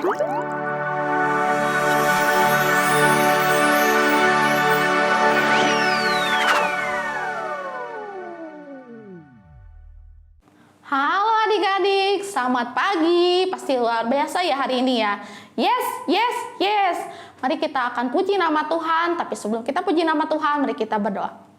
Halo adik-adik, selamat pagi. Pasti luar biasa ya hari ini ya. Yes, yes, yes. Mari kita akan puji nama Tuhan. Tapi sebelum kita puji nama Tuhan, mari kita berdoa.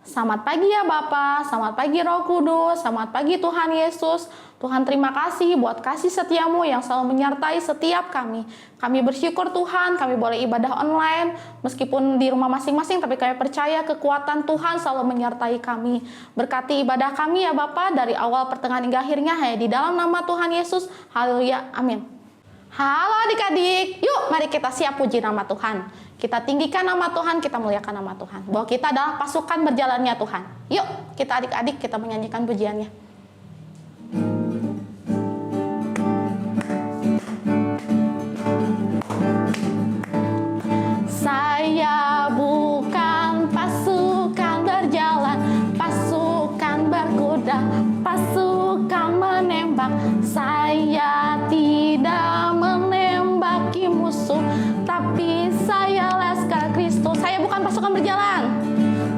Selamat pagi ya Bapa, selamat pagi Roh Kudus, selamat pagi Tuhan Yesus. Tuhan terima kasih buat kasih setiamu yang selalu menyertai setiap kami. Kami bersyukur Tuhan, kami boleh ibadah online meskipun di rumah masing-masing, tapi kami percaya kekuatan Tuhan selalu menyertai kami. Berkati ibadah kami ya Bapa dari awal pertengahan hingga akhirnya hanya di dalam nama Tuhan Yesus. Haleluya, amin. Halo adik-adik, yuk mari kita siap puji nama Tuhan. Kita tinggikan nama Tuhan, kita muliakan nama Tuhan. Bahwa kita adalah pasukan berjalannya Tuhan. Yuk kita adik-adik kita menyanyikan pujiannya. Saya bukan pasukan berjalan, pasukan berkuda, pasukan menembak. Saya tidak menembaki musuh, tapi saya Laskar Kristus. Saya bukan pasukan berjalan.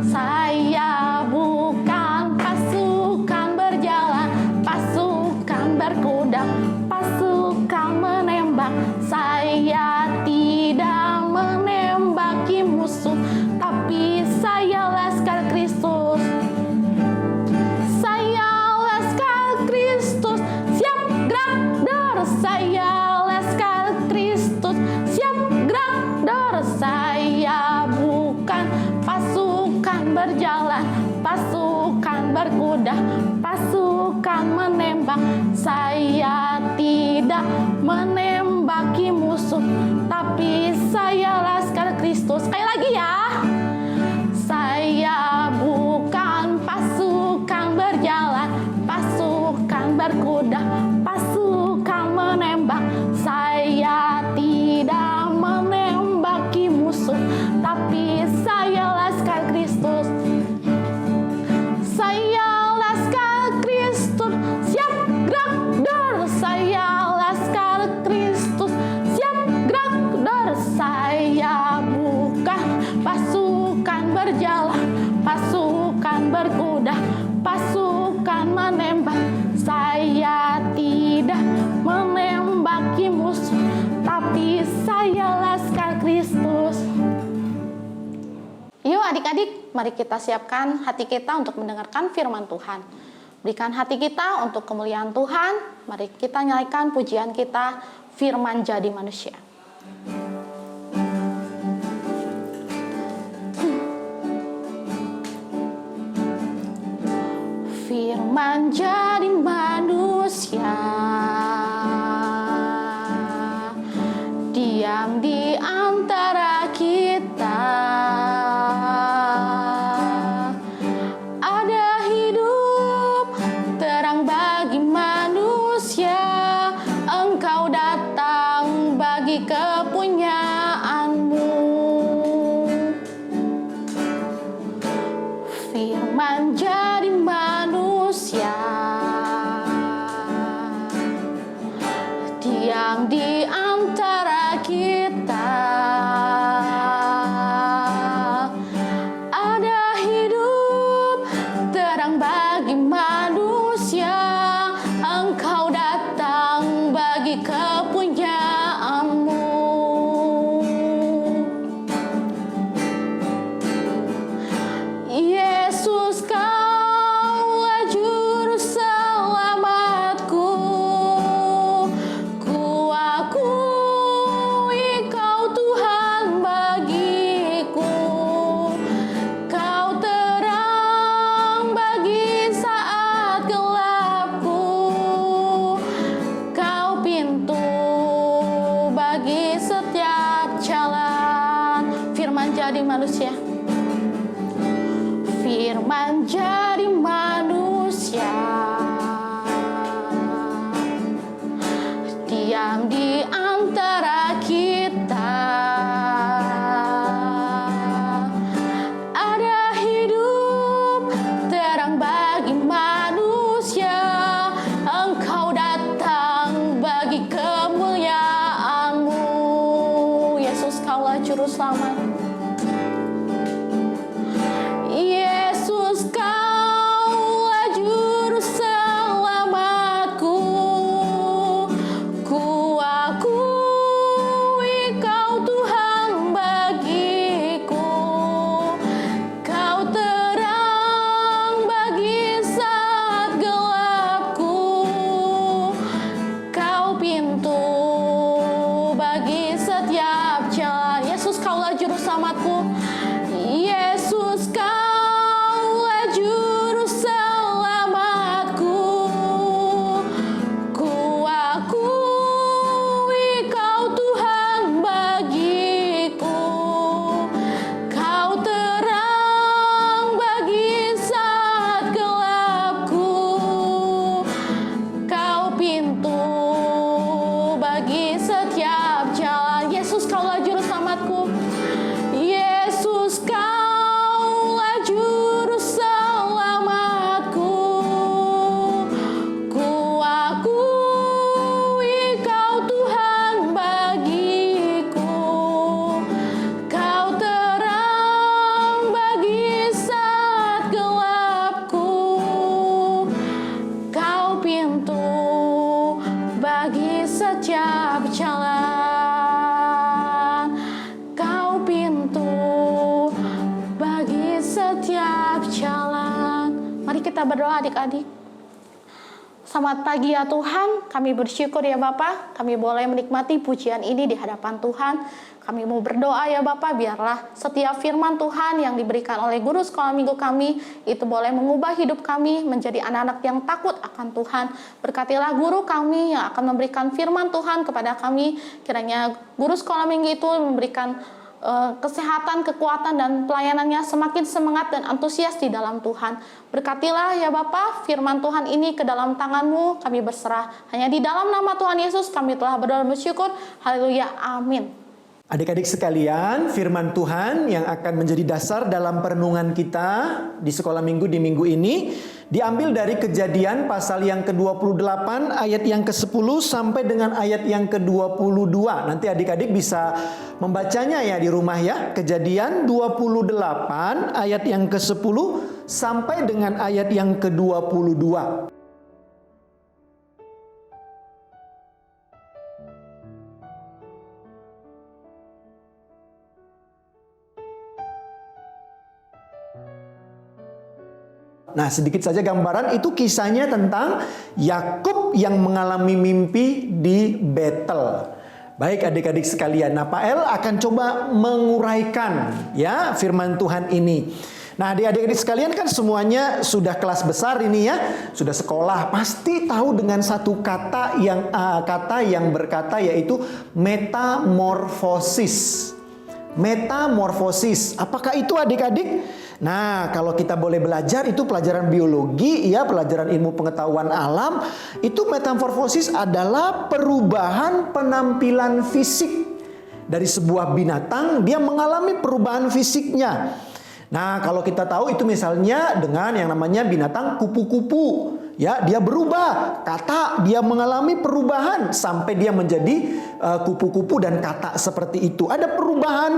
Saya bukan pasukan berjalan, pasukan berkuda, pasukan menembak. Saya tidak menembaki musuh, tapi saya Laskar Kristus. Saya Laskar Kristus, siap gerak dor. Saya Laskar Kristus, siap gerak dor. Saya bukan pasukan berjalan, pasukan berkuda, pasukan menembak. Saya tidak menembaki musuh, tapi saya Laskar Kristus. Sekali lagi ya. Saya bukan pasukan berjalan, pasukan berkuda, pasukan menembak. Saya tidak menembaki musuh, tapi saya Laskar Kristus. Saya Laskar Kristus, siap gerak dor. Saya Laskar Kristus, siap gerak dor. Saya bukan pasukan berjalan, pasukan berkuda, pasukan menembak. Saya tidak menembaki musuh, tapi saya Laskar Kristus. Yuk adik-adik, mari kita siapkan hati kita untuk mendengarkan firman Tuhan. Berikan hati kita untuk kemuliaan Tuhan. Mari kita nyalakan pujian kita, Firman Jadi Manusia. Firman jadi manusia, diam di antara kita. Ada hidup terang bagi manusia. Engkau datang bagi kepunyaanmu. Firman jadi manusia, diam di antara kita. Ada hidup terang bagi manusia. Engkau datang bagi kepunyaanmu. Yesus, Kaulah juru selamatku. Ku akui Kau Tuhan bagiku. Kau terang bagi saat gelapku. Kau pintu bagi setiap jalan. Firman jadi manusia. Firman jadi manusia, diam di antara kita. Ada hidup terang bagi manusia. Engkau datang bagi kemuliaan. selamat. Yesus, Kaulah juru selamatku. Ku akui Kau Tuhan bagiku. Kau terang bagi saat gelapku. Kau pintu bagi setiap jalan. Yesus, Kaulah juru selamatku. Yesus, Kaulah juru selamatku. Ku akui Kau Tuhan bagiku. Kau terang bagi saat gelapku. Kau pintu bagi setiap jalan. Yesus, Kaulah juru selamatku. Yesus, Kaulah juru selamatku. Ku akui Kau Tuhan bagiku. Kau terang bagi saat gelapku. Kau pintu bagi setiap jalan. Kau pintu bagi setiap jalan. Mari kita berdoa adik-adik. Selamat pagi ya Tuhan, kami bersyukur ya Bapa, kami boleh menikmati pujian ini di hadapan Tuhan. Kami mau berdoa ya Bapa, biarlah setiap firman Tuhan yang diberikan oleh guru sekolah minggu kami itu boleh mengubah hidup kami menjadi anak-anak yang takut akan Tuhan. Berkatilah guru kami yang akan memberikan firman Tuhan kepada kami. Kiranya guru sekolah minggu itu memberikan kesehatan, kekuatan, dan pelayanannya semakin semangat dan antusias di dalam Tuhan. Berkatilah ya Bapa firman Tuhan ini ke dalam tangan-Mu, kami berserah. Hanya di dalam nama Tuhan Yesus kami telah berdoa dan bersyukur. Haleluya, amin. Adik-adik sekalian, firman Tuhan yang akan menjadi dasar dalam perenungan kita di sekolah minggu di minggu ini diambil dari Kejadian pasal yang ke-28 ayat yang ke-10 sampai dengan ayat yang ke-22. Nanti adik-adik bisa membacanya ya di rumah ya. Kejadian 28 ayat yang ke-10 sampai dengan ayat yang ke-22. Nah, sedikit saja gambaran, itu kisahnya tentang Yakub yang mengalami mimpi di Betel. Baik adik-adik sekalian, nah Pak El akan coba menguraikan ya firman Tuhan ini. Nah adik-adik sekalian kan semuanya sudah kelas besar ini ya, sudah sekolah, pasti tahu dengan satu kata yang berkata yaitu metamorfosis. Metamorfosis, apakah itu adik-adik? Nah, kalau kita boleh belajar itu pelajaran biologi ya, pelajaran ilmu pengetahuan alam, itu metamorfosis adalah perubahan penampilan fisik dari sebuah binatang, dia mengalami perubahan fisiknya. Nah, kalau kita tahu itu misalnya dengan yang namanya binatang kupu-kupu, ya, dia berubah, kata dia mengalami perubahan sampai dia menjadi kupu-kupu dan kata seperti itu. Ada perubahan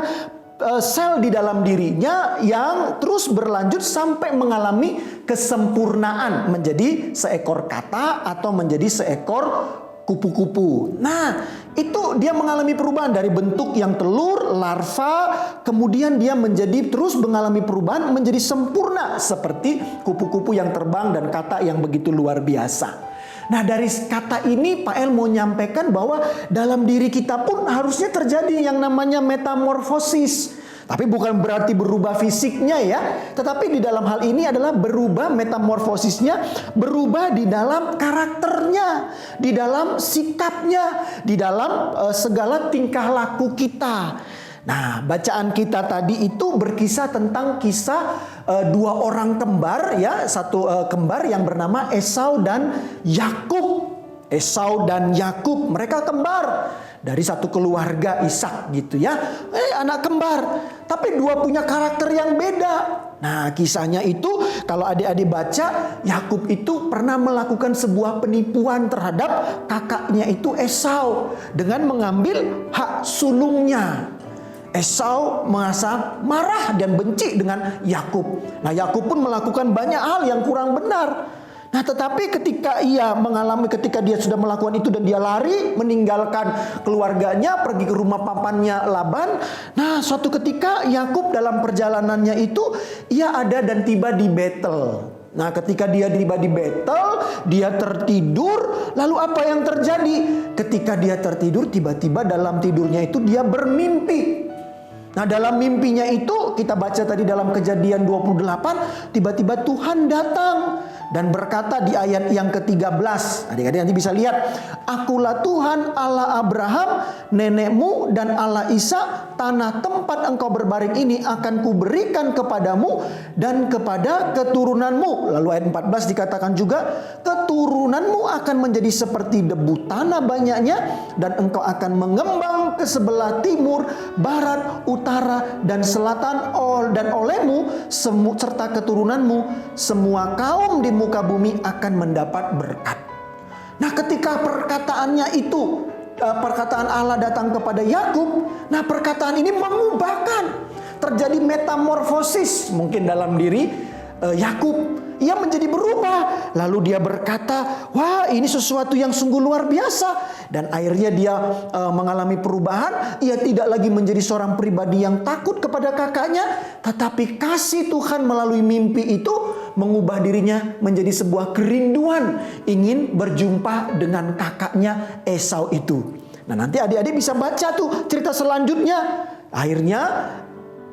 sel di dalam dirinya yang terus berlanjut sampai mengalami kesempurnaan menjadi seekor kata atau menjadi seekor kupu-kupu. Nah, itu dia mengalami perubahan dari bentuk yang telur, larva, kemudian dia menjadi terus mengalami perubahan menjadi sempurna seperti kupu-kupu yang terbang dan kata yang begitu luar biasa. Nah, dari kata ini Pak El mau nyampaikan bahwa dalam diri kita pun harusnya terjadi yang namanya metamorfosis. Tapi bukan berarti berubah fisiknya ya. Tetapi di dalam hal ini adalah berubah metamorfosisnya, berubah di dalam karakternya, di dalam sikapnya, di dalam segala tingkah laku kita. Nah, bacaan kita tadi itu berkisah tentang kisah dua orang kembar ya, satu kembar yang bernama Esau dan Yakub. Esau dan Yakub, mereka kembar dari satu keluarga Ishak gitu ya. Anak kembar, tapi dua punya karakter yang beda. Nah, kisahnya itu kalau adik-adik baca, Yakub itu pernah melakukan sebuah penipuan terhadap kakaknya itu Esau dengan mengambil hak sulungnya. Esau merasa marah dan benci dengan Yakub. Nah, Yakub pun melakukan banyak hal yang kurang benar. Nah, tetapi ketika dia sudah melakukan itu dan dia lari meninggalkan keluarganya, pergi ke rumah papannya Laban. Nah, suatu ketika Yakub dalam perjalanannya itu ia ada dan tiba di Betel. Nah, ketika dia tiba di Betel, dia tertidur. Lalu apa yang terjadi? Ketika dia tertidur, tiba-tiba dalam tidurnya itu dia bermimpi. Nah, dalam mimpinya itu kita baca tadi dalam Kejadian 28, tiba-tiba Tuhan datang dan berkata di ayat yang ke-13. Adik-adik nanti bisa lihat, "Akulah Tuhan Allah Abraham, nenekmu, dan Allah Ishak. Tanah tempat engkau berbaring ini akan kuberikan kepadamu dan kepada keturunanmu." Lalu ayat 14 dikatakan juga, "Keturunanmu akan menjadi seperti debu tanah banyaknya, dan engkau akan mengembang ke sebelah timur, barat, utara, dan selatan, dan olehmu serta keturunanmu semua kaum di muka bumi akan mendapat berkat." Nah, ketika perkataannya itu, perkataan Allah datang kepada Yakub, nah perkataan ini mengubahkan, terjadi metamorfosis mungkin dalam diri Yakub. Ia menjadi berubah. Lalu dia berkata, "Wah, ini sesuatu yang sungguh luar biasa." Dan akhirnya dia mengalami perubahan. Ia tidak lagi menjadi seorang pribadi yang takut kepada kakaknya, tetapi kasih Tuhan melalui mimpi itu mengubah dirinya menjadi sebuah kerinduan ingin berjumpa dengan kakaknya Esau itu. Nah, nanti adik-adik bisa baca tuh cerita selanjutnya. Akhirnya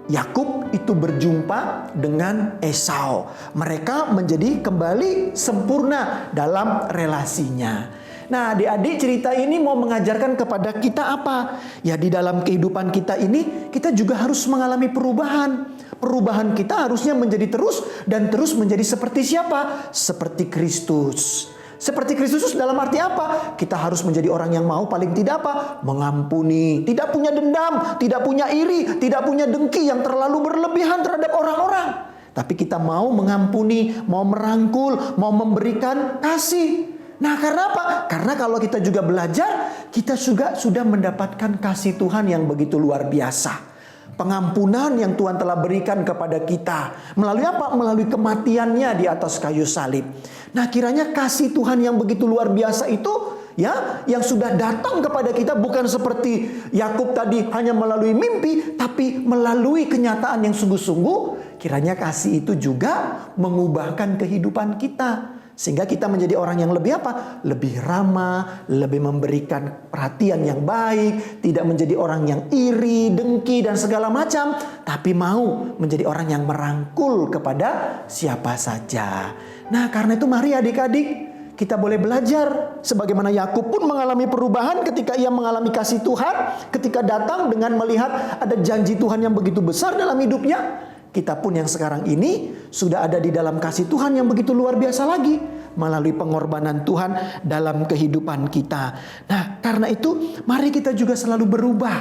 Yakub itu berjumpa dengan Esau. Mereka menjadi kembali sempurna dalam relasinya. Nah, adik-adik, cerita ini mau mengajarkan kepada kita apa? Ya, di dalam kehidupan kita ini, kita juga harus mengalami perubahan. Perubahan kita harusnya menjadi terus dan terus menjadi seperti siapa? Seperti Kristus. Seperti Kristus dalam arti apa? Kita harus menjadi orang yang mau paling tidak apa? Mengampuni, tidak punya dendam, tidak punya iri, tidak punya dengki yang terlalu berlebihan terhadap orang-orang. Tapi kita mau mengampuni, mau merangkul, mau memberikan kasih. Nah, karena apa? Karena kalau kita juga belajar, kita juga sudah mendapatkan kasih Tuhan yang begitu luar biasa. Pengampunan yang Tuhan telah berikan kepada kita. Melalui apa? Melalui kematiannya di atas kayu salib. Nah, kiranya kasih Tuhan yang begitu luar biasa itu, ya, yang sudah datang kepada kita bukan seperti Yakub tadi hanya melalui mimpi, tapi melalui kenyataan yang sungguh-sungguh. Kiranya kasih itu juga mengubahkan kehidupan kita. Sehingga kita menjadi orang yang lebih apa? Lebih ramah, lebih memberikan perhatian yang baik, tidak menjadi orang yang iri, dengki, dan segala macam, tapi mau menjadi orang yang merangkul kepada siapa saja. Nah, karena itu mari adik-adik, kita boleh belajar sebagaimana Yakub pun mengalami perubahan ketika ia mengalami kasih Tuhan, ketika datang dengan melihat ada janji Tuhan yang begitu besar dalam hidupnya. Kita pun yang sekarang ini sudah ada di dalam kasih Tuhan yang begitu luar biasa lagi melalui pengorbanan Tuhan dalam kehidupan kita. Nah, karena itu mari kita juga selalu berubah.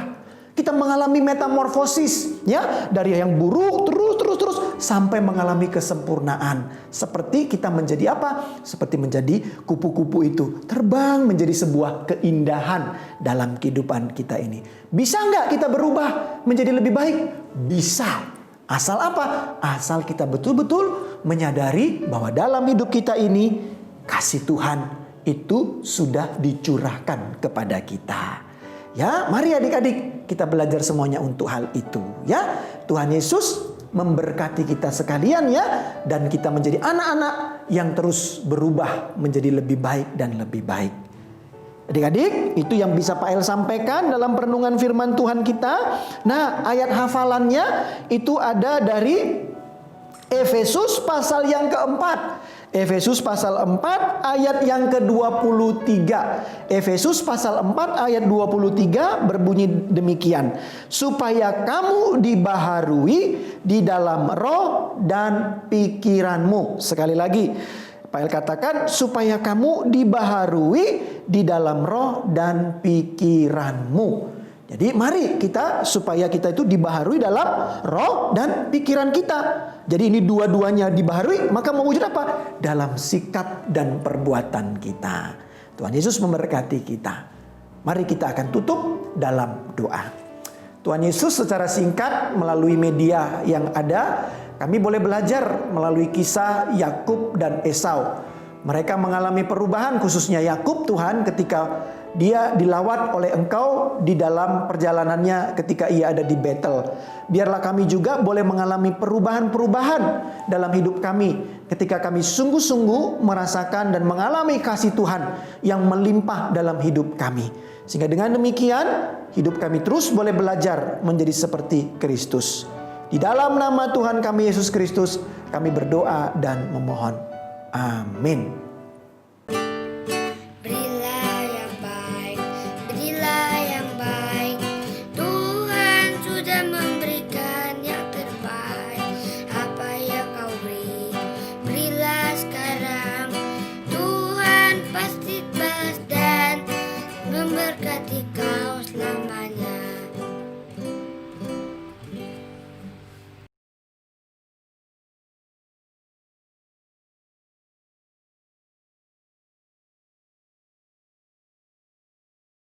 Kita mengalami metamorfosis, ya, dari yang buruk terus sampai mengalami kesempurnaan. Seperti kita menjadi apa? Seperti menjadi kupu-kupu itu, terbang menjadi sebuah keindahan dalam kehidupan kita ini. Bisa nggak kita berubah menjadi lebih baik? Bisa. Asal apa? Asal kita betul-betul menyadari bahwa dalam hidup kita ini kasih Tuhan itu sudah dicurahkan kepada kita. Ya, mari adik-adik kita belajar semuanya untuk hal itu. Ya, Tuhan Yesus memberkati kita sekalian ya, dan kita menjadi anak-anak yang terus berubah menjadi lebih baik dan lebih baik. Adik-adik, itu yang bisa Pak El sampaikan dalam perenungan firman Tuhan kita. Nah, ayat hafalannya itu ada dari Efesus pasal yang keempat. Efesus pasal 4 ayat yang ke-23. Efesus pasal 4 ayat 23 berbunyi demikian. Supaya kamu dibaharui di dalam roh dan pikiranmu. Sekali lagi, Pak El katakan supaya kamu dibaharui di dalam roh dan pikiranmu. Jadi mari supaya kita itu dibaharui dalam roh dan pikiran kita. Jadi ini dua-duanya dibaharui, maka mewujud apa? Dalam sikap dan perbuatan kita. Tuhan Yesus memberkati kita. Mari kita akan tutup dalam doa. Tuhan Yesus secara singkat melalui media yang ada, kami boleh belajar melalui kisah Yakub dan Esau. Mereka mengalami perubahan, khususnya Yakub Tuhan, ketika dia dilawat oleh Engkau di dalam perjalanannya ketika ia ada di Betel. Biarlah kami juga boleh mengalami perubahan-perubahan dalam hidup kami ketika kami sungguh-sungguh merasakan dan mengalami kasih Tuhan yang melimpah dalam hidup kami. Sehingga dengan demikian hidup kami terus boleh belajar menjadi seperti Kristus. Di dalam nama Tuhan kami Yesus Kristus kami berdoa dan memohon. Amin. Berilah yang baik, berilah yang baik. Tuhan sudah memberikan yang terbaik. Apa yang kau beri, berilah sekarang. Tuhan pasti balas dan memberkati kau.